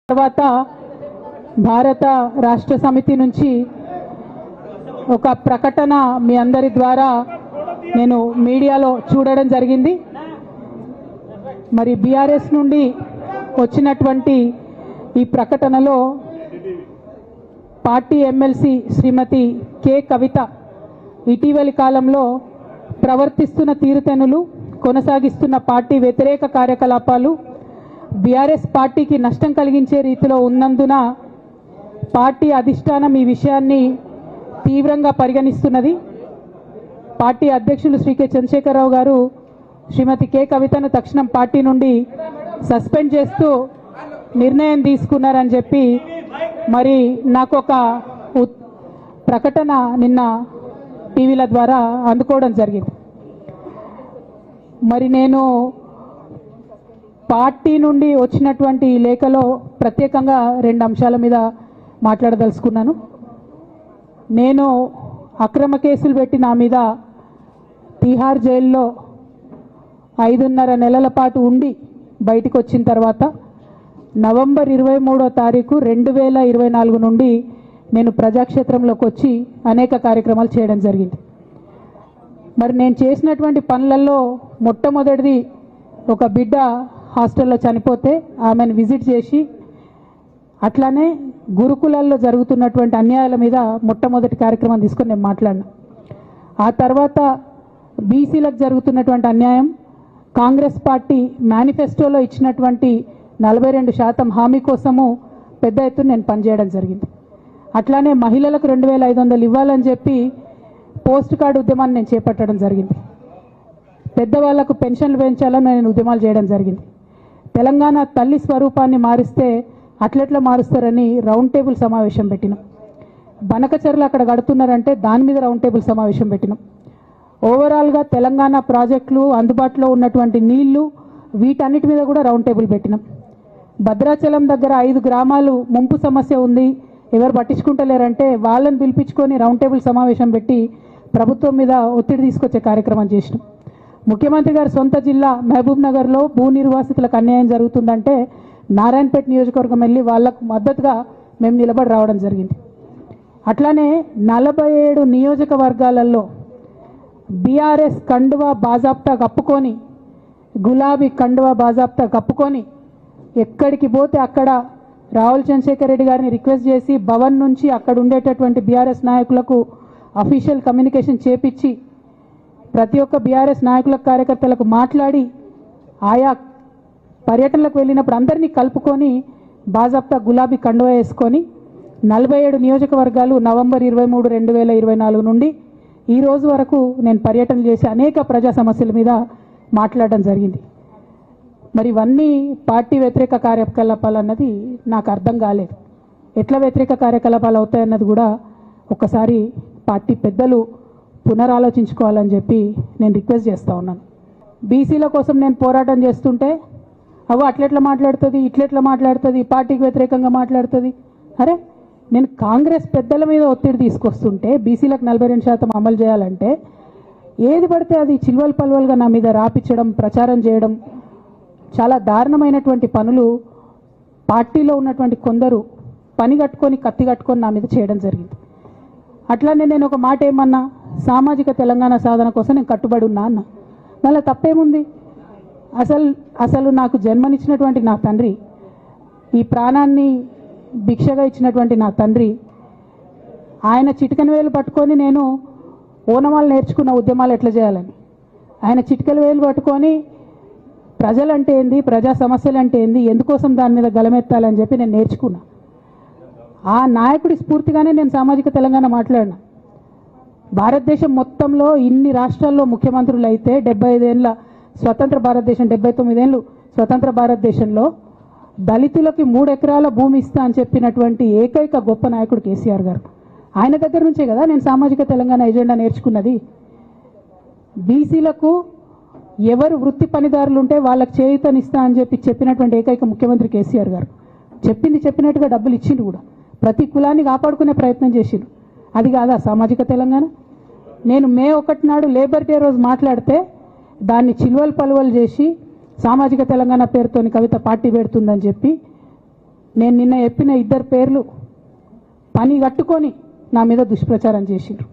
తర్వాత భారత రాష్ట్ర సమితి నుంచి ఒక ప్రకటన మీ అందరి ద్వారా నేను మీడియాలో చూడడం జరిగింది. మరి బీఆర్ఎస్ నుండి వచ్చినటువంటి ఈ ప్రకటనలో పార్టీ ఎమ్మెల్సీ శ్రీమతి కె కవిత ఇటీవలి కాలంలో ప్రవర్తిస్తున్న తీరుతెన్నులు, కొనసాగిస్తున్న పార్టీ వ్యతిరేక కార్యకలాపాలు బీఆర్ఎస్ పార్టీకి నష్టం కలిగించే రీతిలో ఉన్నందున పార్టీ అధిష్టానం ఈ విషయాన్ని తీవ్రంగా పరిగణిస్తున్నది. పార్టీ అధ్యక్షులు శ్రీ కె చంద్రశేఖరరావు గారు శ్రీమతి కె కవితను తక్షణం పార్టీ నుండి సస్పెండ్ చేస్తూ నిర్ణయం తీసుకున్నారని చెప్పి మరి నాకు ఒక ప్రకటన నిన్న టీవీల ద్వారా అందుకోవడం జరిగింది. మరి నేను పార్టీ నుండి వచ్చినటువంటి లేఖలో ప్రత్యేకంగా 2 అంశాల మీద మాట్లాడదలుచుకున్నాను. నేను అక్రమ కేసులు పెట్టి నా మీద తిహార్ జైల్లో 5.5 నెలల పాటు ఉండి బయటికి వచ్చిన తర్వాత నవంబర్ 23వ తారీఖు 2024 నుండి నేను ప్రజాక్షేత్రంలోకి వచ్చి అనేక కార్యక్రమాలు చేయడం జరిగింది. మరి నేను చేసినటువంటి పనులలో మొట్టమొదటిది ఒక బిడ్డ హాస్టల్లో చనిపోతే ఆమెను విజిట్ చేసి, అట్లానే గురుకులాల్లో జరుగుతున్నటువంటి అన్యాయాల మీద మొట్టమొదటి కార్యక్రమం తీసుకొని నేను మాట్లాడినా. ఆ తర్వాత బీసీలకు జరుగుతున్నటువంటి అన్యాయం, కాంగ్రెస్ పార్టీ మేనిఫెస్టోలో ఇచ్చినటువంటి 42% హామీ కోసము పెద్ద ఎత్తున నేను పనిచేయడం జరిగింది. అట్లానే మహిళలకు 2500 ఇవ్వాలని చెప్పి పోస్ట్ కార్డు ఉద్యమాన్ని నేను చేపట్టడం జరిగింది. పెద్దవాళ్లకు పెన్షన్లు పెంచాలని నేను ఉద్యమాలు చేయడం జరిగింది. తెలంగాణ తల్లి స్వరూపాన్ని మారిస్తే అట్లెట్లా మారుస్తారని రౌండ్ టేబుల్ సమావేశం పెట్టినాం. బనకచర్లు అక్కడ కడుతున్నారంటే దాని మీద రౌండ్ టేబుల్ సమావేశం పెట్టినాం. ఓవరాల్గా తెలంగాణ ప్రాజెక్టులు, అందుబాటులో ఉన్నటువంటి నీళ్లు, వీటన్నిటి మీద కూడా రౌండ్ టేబుల్ పెట్టినాం. భద్రాచలం దగ్గర 5 గ్రామాలు ముంపు సమస్య ఉంది, ఎవరు పట్టించుకుంటలేరంటే వాళ్ళని పిలిపించుకొని రౌండ్ టేబుల్ సమావేశం పెట్టి ప్రభుత్వం మీద ఒత్తిడి తీసుకొచ్చే కార్యక్రమం చేసినాం. ముఖ్యమంత్రి గారి సొంత జిల్లా మహబూబ్ నగర్లో భూ నిర్వాసితులకు అన్యాయం జరుగుతుందంటే నారాయణపేట నియోజకవర్గం వెళ్ళి వాళ్లకు మద్దతుగా మేము నిలబడి రావడం జరిగింది. అట్లానే 47 నియోజకవర్గాలలో బీఆర్ఎస్ కండువా బాజాప్తా కప్పుకొని, గులాబీ కండువా బాజాప్తా కప్పుకొని ఎక్కడికి పోతే అక్కడ రావుల్ చంద్రశేఖర్ రెడ్డి గారిని రిక్వెస్ట్ చేసి భవన్ నుంచి అక్కడ ఉండేటటువంటి బీఆర్ఎస్ నాయకులకు అఫీషియల్ కమ్యూనికేషన్ చేపించి ప్రతి ఒక్క బీఆర్ఎస్ నాయకులకు, కార్యకర్తలకు మాట్లాడి ఆయా పర్యటనలకు వెళ్ళినప్పుడు అందరినీ కలుపుకొని బాజాప్తా గులాబీ కండువా వేసుకొని 47 నియోజకవర్గాలు నవంబర్ 23, 2024 నుండి ఈ రోజు వరకు నేను పర్యటన చేసి అనేక ప్రజా సమస్యల మీద మాట్లాడడం జరిగింది. మరి ఇవన్నీ పార్టీ వ్యతిరేక కార్యకలాపాలు అన్నది నాకు అర్థం కాలేదు. ఎట్లా వ్యతిరేక కార్యకలాపాలు అవుతాయన్నది కూడా ఒకసారి పార్టీ పెద్దలు పునరాలోచించుకోవాలని చెప్పి నేను రిక్వెస్ట్ చేస్తూ ఉన్నాను. బీసీల కోసం నేను పోరాటం చేస్తుంటే అట్లెట్లా మాట్లాడుతుంది, ఇట్లెట్లా మాట్లాడుతుంది, పార్టీకి వ్యతిరేకంగా మాట్లాడుతుంది. అరే, నేను కాంగ్రెస్ పెద్దల మీద ఒత్తిడి తీసుకొస్తుంటే బీసీలకు 42% అమలు చేయాలంటే ఏది పడితే అది చిల్వల్ పల్వల్గా నా మీద రాపించడం, ప్రచారం చేయడం, చాలా దారుణమైనటువంటి పనులు పార్టీలో ఉన్నటువంటి కొందరు పని కట్టుకొని, కత్తి కట్టుకొని నా మీద చేయడం జరిగింది. అట్లానే నేను ఒక మాట ఏమన్నా, సామాజిక తెలంగాణ సాధన కోసం నేను కట్టుబడి ఉన్నా అన్న. మళ్ళీ తప్పేముంది? అసలు నాకు జన్మనిచ్చినటువంటి నా తండ్రి, ఈ ప్రాణాన్ని భిక్షగా ఇచ్చినటువంటి నా తండ్రి, ఆయన చిటికెన వేలు పట్టుకొని నేను ఓనమాలు నేర్చుకున్న ఉద్యమాలు ఎట్లా చేయాలని, ఆయన చిటికెల వేలు పట్టుకొని ప్రజలంటే ఏంది, ప్రజా సమస్యలు అంటే ఏంది, ఎందుకోసం దాని మీద గలమెత్తాలని చెప్పి నేను నేర్చుకున్నా. ఆ నాయకుడి స్ఫూర్తిగానే నేను సామాజిక తెలంగాణ మాట్లాడినా. భారతదేశం మొత్తంలో ఇన్ని రాష్ట్రాల్లో ముఖ్యమంత్రులు అయితే 75 ఏళ్ళ స్వతంత్ర భారతదేశం, 79 ఏళ్ళు స్వతంత్ర భారతదేశంలో దళితులకి 3 ఎకరాల భూమి ఇస్తా అని చెప్పినటువంటి ఏకైక గొప్ప నాయకుడు కేసీఆర్ గారు. ఆయన దగ్గర నుంచే కదా నేను సామాజిక తెలంగాణ ఎజెండా నేర్చుకున్నది. బీసీలకు ఎవరు వృత్తి పనిదారులు ఉంటే వాళ్ళకి చేయూతనిస్తా అని చెప్పినటువంటి ఏకైక ముఖ్యమంత్రి కేసీఆర్ గారు. చెప్పినట్టుగా డబ్బులు ఇచ్చిండు కూడా, ప్రతి కులాన్ని కాపాడుకునే ప్రయత్నం చేసిండు. అది కాదా సామాజిక తెలంగాణ? నేను మే 1 నాడు లేబర్ డే రోజు మాట్లాడితే దాన్ని చిల్వల్ పలువలు చేసి సామాజిక తెలంగాణ పేరుతోని కవిత పార్టీ పెడుతుందని చెప్పి నేను నిన్న చెప్పిన ఇద్దరు పేర్లు పని కట్టుకొని నా మీద దుష్ప్రచారం చేసిండ్రు.